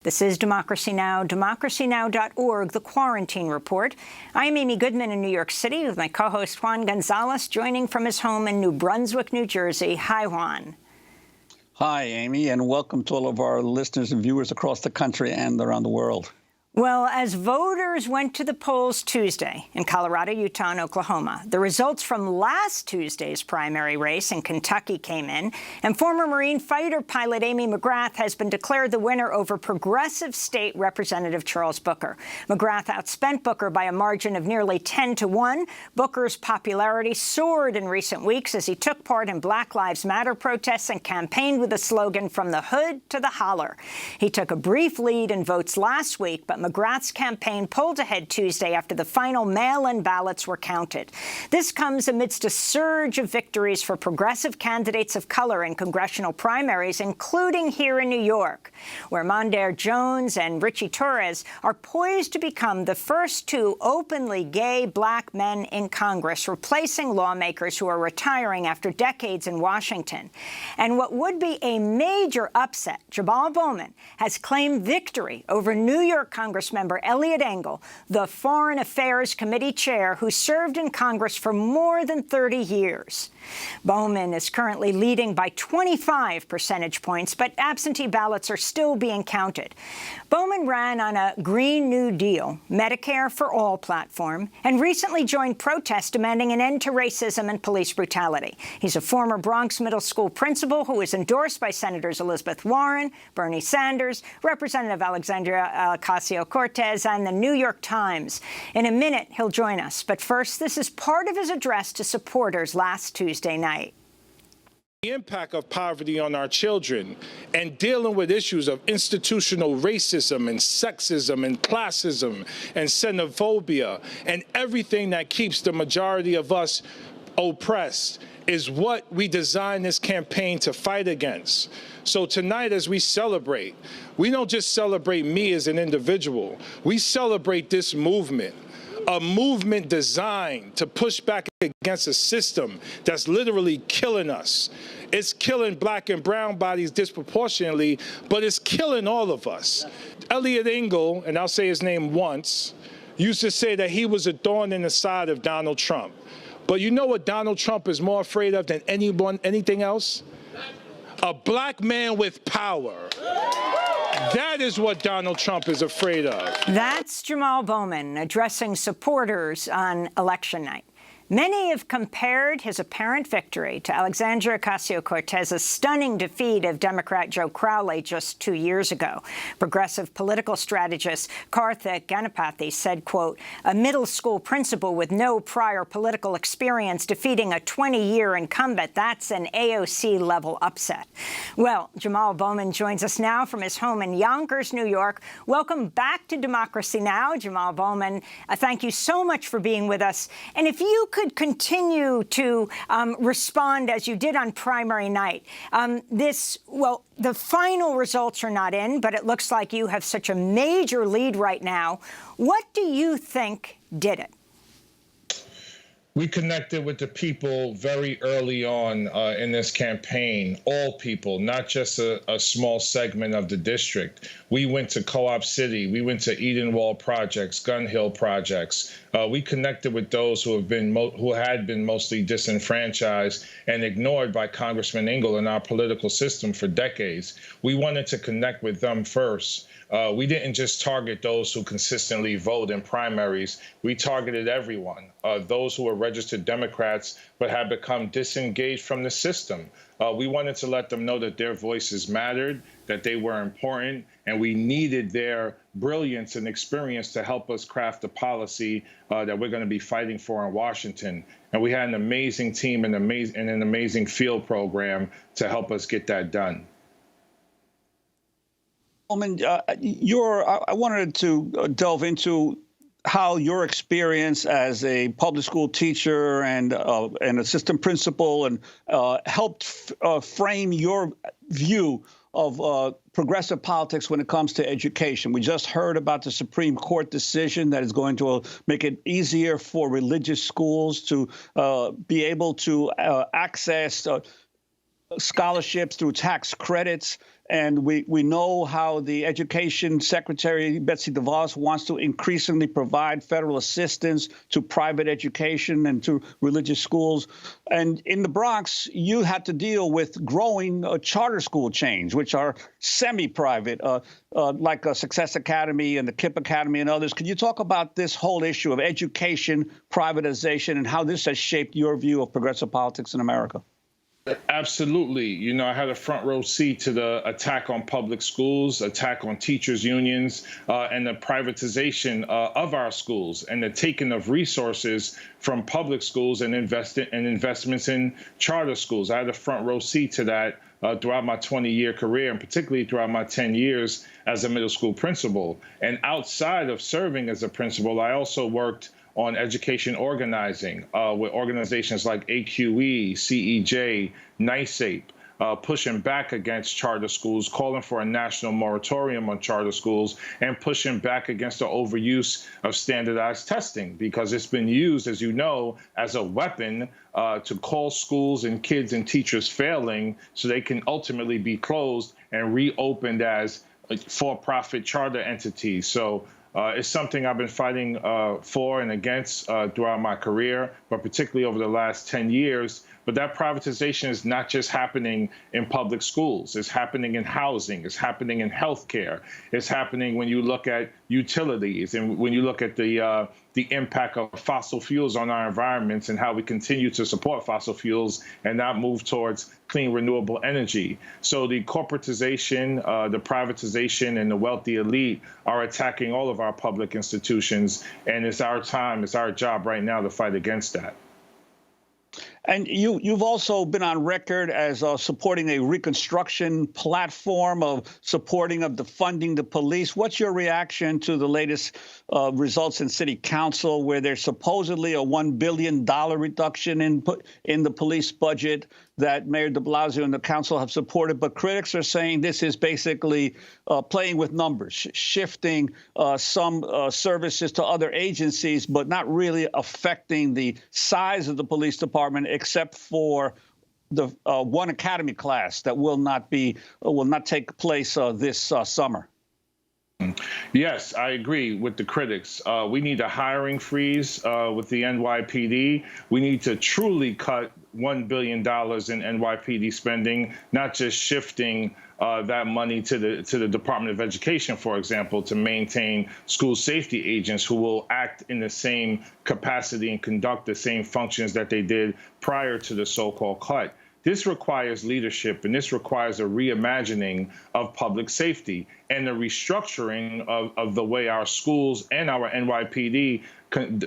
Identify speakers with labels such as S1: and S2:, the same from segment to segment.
S1: This is Democracy Now!, democracynow.org, The Quarantine Report. I'm Amy Goodman in New York City with my co-host Juan Gonzalez, joining from his home in New Brunswick, New Jersey. Hi, Juan.
S2: Hi, Amy, and welcome to all of our listeners and viewers across the country and around the world.
S1: Well, as voters went to the polls Tuesday in Colorado, Utah, and Oklahoma, the results from last Tuesday's primary race in Kentucky came in, and former Marine fighter pilot Amy McGrath has been declared the winner over progressive state Representative Charles Booker. McGrath outspent Booker by a margin of nearly 10-1. Booker's popularity soared in recent weeks as he took part in Black Lives Matter protests and campaigned with the slogan, "From the hood to the holler." He took a brief lead in votes last week, but McGrath's campaign pulled ahead Tuesday after the final mail-in ballots were counted. This comes amidst a surge of victories for progressive candidates of color in congressional primaries, including here in New York, where Mondaire Jones and Richie Torres are poised to become the first two openly gay black men in Congress, replacing lawmakers who are retiring after decades in Washington. And what would be a major upset, Jamaal Bowman has claimed victory over New York Congressmember Eliot Engel, the Foreign Affairs Committee chair who served in Congress for more than 30 years. Bowman is currently leading by 25 percentage points, but absentee ballots are still being counted. Bowman ran on a Green New Deal, Medicare for All platform, and recently joined protests demanding an end to racism and police brutality. He's a former Bronx middle school principal who was endorsed by Senators Elizabeth Warren, Bernie Sanders, Representative Alexandria Ocasio-Cortez, and the New York Times. In a minute, he'll join us. But first, this is part of his address to supporters last Tuesday night.
S3: The impact of poverty on our children and dealing with issues of institutional racism and sexism and classism and xenophobia and everything that keeps the majority of us oppressed is what we designed this campaign to fight against. So tonight, as we celebrate, we don't just celebrate me as an individual. We celebrate this movement. A movement designed to push back against a system that's literally killing us. It's killing black and brown bodies disproportionately, but it's killing all of us. Eliot Engel, and I'll say his name once, used to say that he was a thorn in the side of Donald Trump. But you know what Donald Trump is more afraid of than anything else? A black man with power. That is what Donald Trump is afraid of.
S1: That's Jamaal Bowman addressing supporters on election night. Many have compared his apparent victory to Alexandria Ocasio-Cortez's stunning defeat of Democrat Joe Crowley just 2 years ago. Progressive political strategist Karthik Ganapathy said, quote, "A middle school principal with no prior political experience defeating a 20-year incumbent, that's an AOC-level upset." Well, Jamaal Bowman joins us now from his home in Yonkers, New York. Welcome back to Democracy Now!, Jamaal Bowman. Thank you so much for being with us. And if you could continue to respond as you did on primary night. The final results are not in, but it looks like you have such a major lead right now. What do you think did it?
S4: We connected with the people very early on in this campaign, all people, not just a small segment of the district. We went to Co-op City. We went to Edenwald projects, Gun Hill projects. We connected with those who had been mostly disenfranchised and ignored by Congressman Engel in our political system for decades. We wanted to connect with them first. We didn't just target those who consistently vote in primaries. We targeted everyone, those who were registered Democrats but had become disengaged from the system. We wanted to let them know that their voices mattered, that they were important, and we needed their brilliance and experience to help us craft the policy that we're going to be fighting for in Washington. And we had an amazing team and an amazing field program to help us get that done.
S2: I wanted to delve into how your experience as a public school teacher and an assistant principal and helped frame your view of progressive politics when it comes to education. We just heard about the Supreme Court decision that is going to make it easier for religious schools to be able to access scholarships, through tax credits. And we know how the Education Secretary, Betsy DeVos, wants to increasingly provide federal assistance to private education and to religious schools. And in the Bronx, you had to deal with growing charter school chains, which are semi-private, like Success Academy and the KIPP Academy and others. Could you talk about this whole issue of education, privatization, and how this has shaped your view of progressive politics in America?
S4: Absolutely. You know, I had a front row seat to the attack on public schools, attack on teachers' unions, and the privatization of our schools and the taking of resources from public schools and investments in charter schools. I had a front row seat to that throughout my 20-year career, and particularly throughout my 10 years as a middle school principal. And outside of serving as a principal, I also worked on education organizing with organizations like AQE, CEJ, NICEAP, pushing back against charter schools, calling for a national moratorium on charter schools, and pushing back against the overuse of standardized testing, because it's been used, as you know, as a weapon to call schools and kids and teachers failing so they can ultimately be closed and reopened as for-profit charter entities. So it's something I've been fighting for and against throughout my career, but particularly over the last 10 years. But that privatization is not just happening in public schools. It's happening in housing. It's happening in healthcare. It's happening when you look at utilities and when you look at the impact of fossil fuels on our environments and how we continue to support fossil fuels and not move towards clean, renewable energy. So the corporatization, the privatization, and the wealthy elite are attacking all of our public institutions. And it's our time, it's our job right now to fight against that.
S2: And you've also been on record as supporting a reconstruction platform of supporting of defunding the police. What's your reaction to the latest results in City Council, where there's supposedly a $1 billion reduction in the police budget that Mayor de Blasio and the council have supported? But critics are saying this is basically playing with numbers, shifting some services to other agencies, but not really affecting the size of the police department, except for the one academy class that will not take place this summer.
S4: Yes, I agree with the critics. We need a hiring freeze with the NYPD. We need to truly cut $1 billion in NYPD spending, not just shifting that money to the Department of Education, for example, to maintain school safety agents who will act in the same capacity and conduct the same functions that they did prior to the so-called cut. This requires leadership, and this requires a reimagining of public safety and the restructuring of the way our schools and our NYPD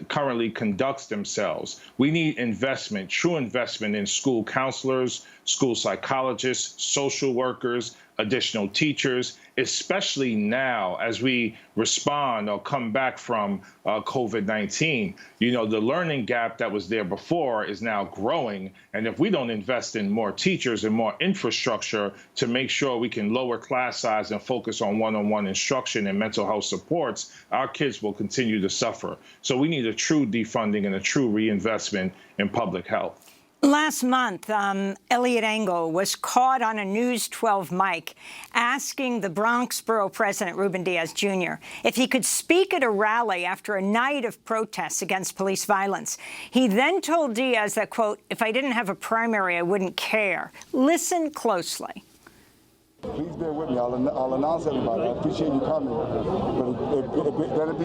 S4: currently conducts themselves. We need investment, true investment in school counselors, school psychologists, social workers, additional teachers, especially now as we respond or come back from COVID-19. You know, the learning gap that was there before is now growing. And if we don't invest in more teachers and more infrastructure to make sure we can lower class size and focus on one-on-one instruction and mental health supports, our kids will continue to suffer. So we need a true defunding and a true reinvestment in public health.
S1: Last month, Eliot Engel was caught on a News 12 mic asking the Bronx Borough President, Ruben Diaz Jr., if he could speak at a rally after a night of protests against police violence. He then told Diaz that, quote, "if I didn't have a primary, I wouldn't care." Listen closely.
S5: Please bear with me. I'll announce everybody. I appreciate you coming. But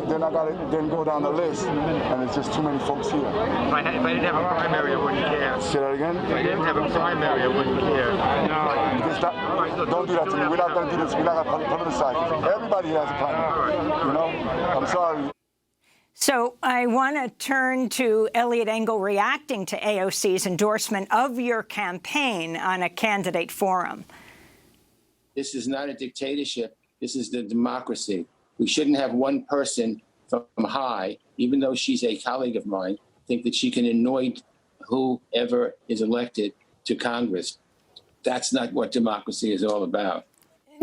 S5: then I got to then go down the list, and it's just too many folks here.
S6: If I didn't have a primary, I wouldn't care.
S5: Say that again?
S6: If I didn't have a primary, I wouldn't care.
S5: No. Don't do that to me. We're not going to do this. We're not going to politicize it. Everybody has a primary. You know? I'm sorry.
S1: So I want to turn to Eliot Engel reacting to AOC's endorsement of your campaign on a candidate forum.
S7: This is not a dictatorship. This is the democracy. We shouldn't have one person from high, even though she's a colleague of mine, think that she can anoint whoever is elected to Congress. That's not what democracy is all about.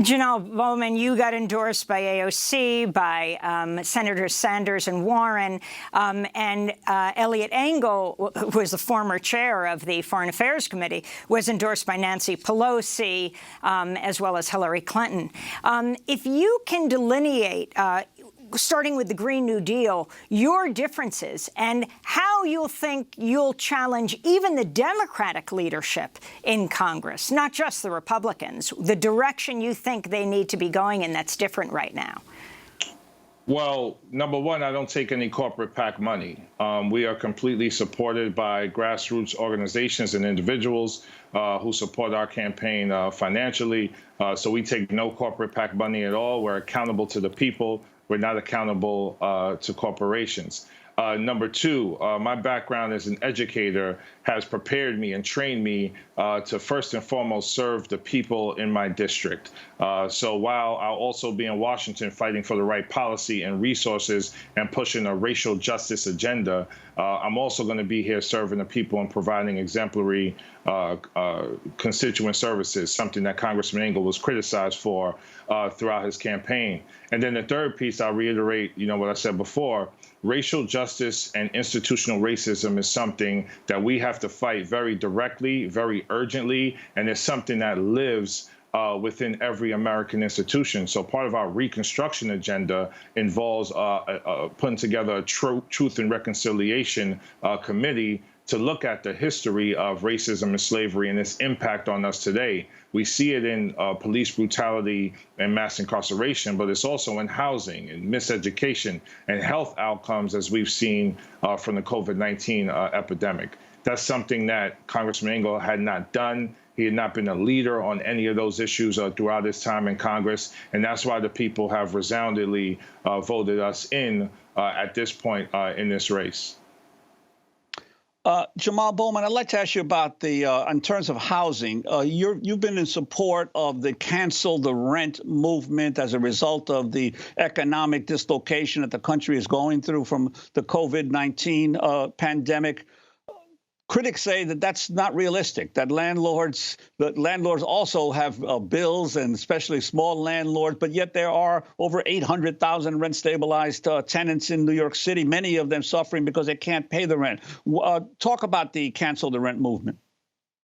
S1: Jamaal Bowman, you got endorsed by AOC, by Senators Sanders and Warren, and Eliot Engel, who was the former chair of the Foreign Affairs Committee, was endorsed by Nancy Pelosi, as well as Hillary Clinton. If you can delineate, starting with the Green New Deal, your differences and how you'll think you'll challenge even the Democratic leadership in Congress, not just the Republicans, the direction you think they need to be going in that's different right now.
S4: Well, number one, I don't take any corporate PAC money. We are completely supported by grassroots organizations and individuals who support our campaign financially. So we take no corporate PAC money at all. We're accountable to the people. We're not accountable to corporations. Number two, my background as an educator has prepared me and trained me to first and foremost serve the people in my district. So while I'll also be in Washington fighting for the right policy and resources and pushing a racial justice agenda, I'm also going to be here serving the people and providing exemplary constituent services, something that Congressman Engel was criticized for throughout his campaign. And then the third piece, I'll reiterate, what I said before. Racial justice and institutional racism is something that we have to fight very directly, very urgently, and it's something that lives within every American institution. So part of our Reconstruction agenda involves putting together a Truth and Reconciliation Committee to look at the history of racism and slavery and its impact on us today. We see it in police brutality and mass incarceration, but it's also in housing and miseducation and health outcomes, as we've seen from the COVID-19 epidemic. That's something that Congressman Engel had not done. He had not been a leader on any of those issues throughout his time in Congress, and that's why the people have resoundingly voted us in at this point in this race.
S2: Jamaal Bowman, I'd like to ask you about the, in terms of housing, you've been in support of the cancel the rent movement as a result of the economic dislocation that the country is going through from the COVID-19 pandemic. Critics say that that's not realistic, that landlords also have bills, and especially small landlords, but yet there are over 800,000 rent-stabilized tenants in New York City, many of them suffering because they can't pay the rent. Talk about the cancel the rent movement.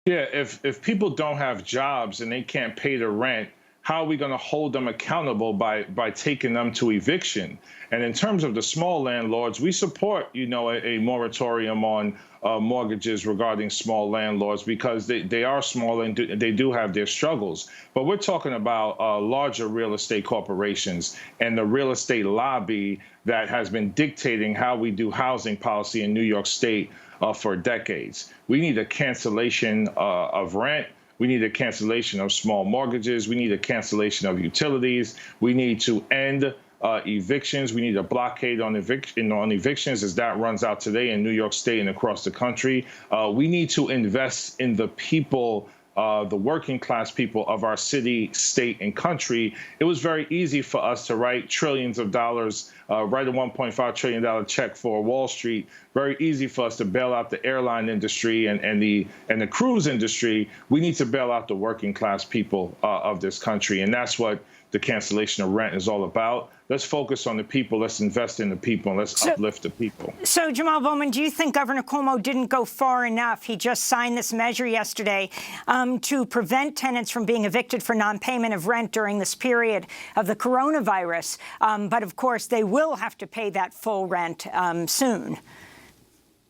S4: Yeah, if people don't have jobs and they can't pay the rent, how are we going to hold them accountable by taking them to eviction? And in terms of the small landlords, we support, a moratorium on mortgages regarding small landlords because they are small and they do have their struggles. But we're talking about larger real estate corporations and the real estate lobby that has been dictating how we do housing policy in New York State for decades. We need a cancellation of rent. We need a cancellation of small mortgages. We need a cancellation of utilities. We need to end evictions. We need a blockade on evictions as that runs out today in New York State and across the country. We need to invest in the people, the working class people of our city, state, and country. It was very easy for us to write trillions of dollars, write a $1.5 trillion check for Wall Street. Very easy for us to bail out the airline industry and the cruise industry. We need to bail out the working class people of this country, and that's what the cancellation of rent is all about. Let's focus on the people. Let's invest in the people. And let's uplift the people.
S1: So, Jamaal Bowman, do you think Governor Cuomo didn't go far enough? He just signed this measure yesterday to prevent tenants from being evicted for non-payment of rent during this period of the coronavirus. But, of course, they will have to pay that full rent soon.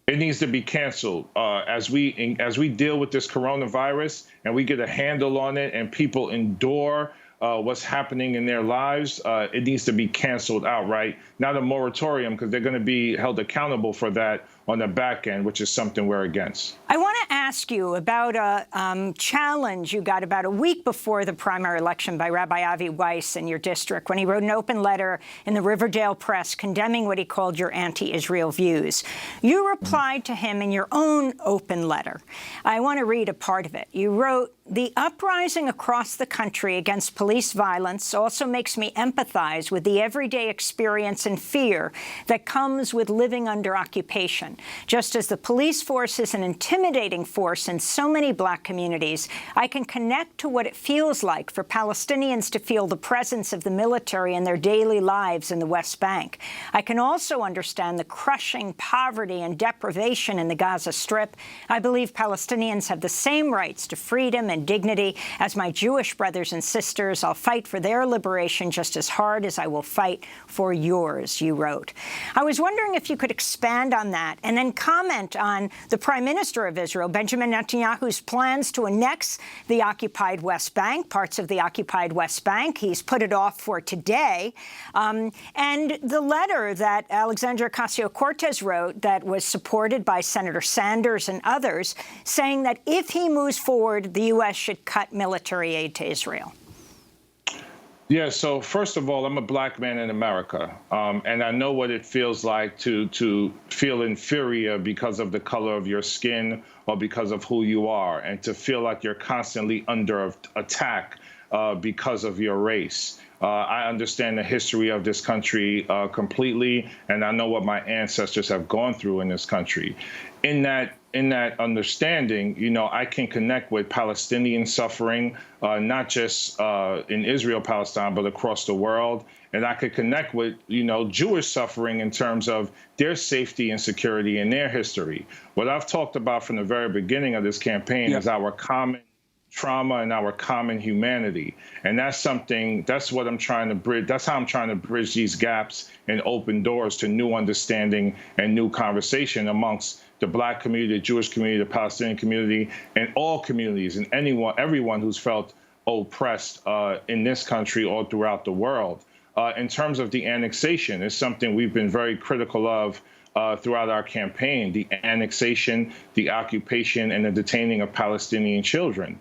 S4: It needs to be canceled. As we deal with this coronavirus and we get a handle on it and people endure what's happening in their lives, it needs to be canceled outright. Not a moratorium, because they're going to be held accountable for that on the back end, which is something we're against.
S1: I want to ask you about a challenge you got about a week before the primary election by Rabbi Avi Weiss in your district when he wrote an open letter in the Riverdale Press condemning what he called your anti-Israel views. You replied to him in your own open letter. I want to read a part of it. You wrote, "The uprising across the country against police violence also makes me empathize with the everyday experience and fear that comes with living under occupation. Just as the police force is an intimidating force in so many black communities, I can connect to what it feels like for Palestinians to feel the presence of the military in their daily lives in the West Bank. I can also understand the crushing poverty and deprivation in the Gaza Strip. I believe Palestinians have the same rights to freedom and dignity as my Jewish brothers and sisters. I'll fight for their liberation just as hard as I will fight for yours, you wrote. I was wondering if you could expand on that and then comment on the Prime Minister of Israel, Benjamin Netanyahu's plans to annex the occupied West Bank, parts of the occupied West Bank. He's put it off for today. And the letter that Alexandria Ocasio-Cortez wrote that was supported by Senator Sanders and others, saying that if he moves forward, the U.S. should cut military aid to Israel.
S4: Yeah, so first of all, I'm a black man in America, and I know what it feels like to feel inferior because of the color of your skin or because of who you are, and to feel like you're constantly under attack because of your race. I understand the history of this country completely, and I know what my ancestors have gone through in this country. In that understanding, you know, I can connect with Palestinian suffering, not just in Israel, Palestine, but across the world. And I could connect with, you know, Jewish suffering in terms of their safety and security and their history. What I've talked about from the very beginning of this campaign is our common trauma and our common humanity. And that's what I'm trying to bridge. That's how I'm trying to bridge these gaps and open doors to new understanding and new conversation amongst the black community, the Jewish community, the Palestinian community, and all communities and everyone who's felt oppressed in this country or throughout the world. In terms of the annexation, it's something we've been very critical of throughout our campaign, the annexation, the occupation, and the detaining of Palestinian children.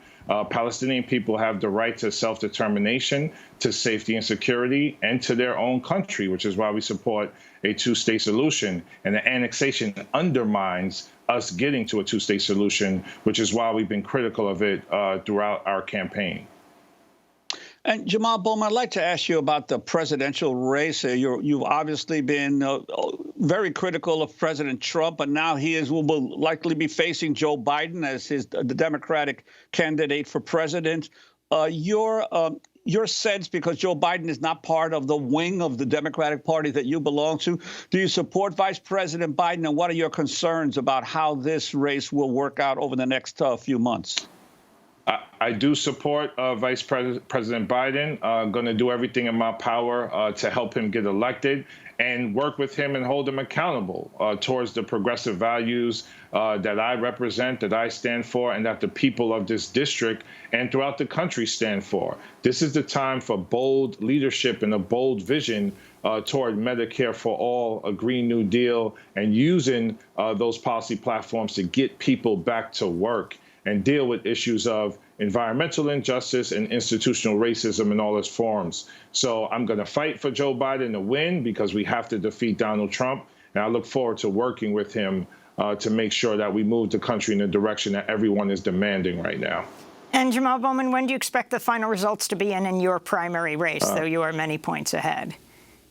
S4: Palestinian people have the right to self-determination, to safety and security, and to their own country, which is why we support a two-state solution. And the annexation undermines us getting to a two-state solution, which is why we've been critical of it throughout our campaign.
S2: And Jamaal Bowman, I'd like to ask you about the presidential race. You've obviously been very critical of President Trump, but now will likely be facing Joe Biden as the Democratic candidate for president. Your sense, because Joe Biden is not part of the wing of the Democratic Party that you belong to, do you support Vice President Biden, and what are your concerns about how this race will work out over the next few months?
S4: I do support Vice President Biden. Going to do everything in my power to help him get elected and work with him and hold him accountable towards the progressive values that I represent, that I stand for, and that the people of this district and throughout the country stand for. This is the time for bold leadership and a bold vision toward Medicare for all, a Green New Deal, and using those policy platforms to get people back to work and deal with issues of environmental injustice and institutional racism in all its forms. So I'm going to fight for Joe Biden to win because we have to defeat Donald Trump. And I look forward to working with him to make sure that we move the country in the direction that everyone is demanding right now.
S1: And Jamaal Bowman, when do you expect the final results to be in your primary race, though you are many points ahead?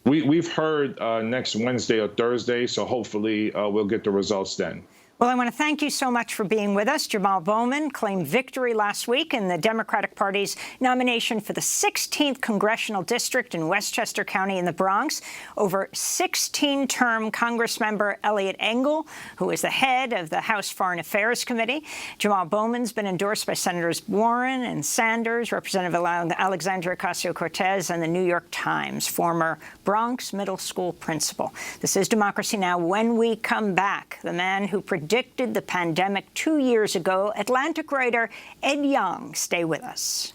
S4: We've heard next Wednesday or Thursday, so hopefully we'll get the results then.
S1: Well, I want to thank you so much for being with us. Jamaal Bowman claimed victory last week in the Democratic Party's nomination for the 16th Congressional District in Westchester County in the Bronx over 16-term Congressmember Eliot Engel, who is the head of the House Foreign Affairs Committee. Jamaal Bowman's been endorsed by Senators Warren and Sanders, Representative Alexandria Ocasio-Cortez, and the New York Times, former Bronx Middle School principal. This is Democracy Now! When we come back, the man who predicted the pandemic 2 years ago, Atlantic writer Ed Young. Stay with us.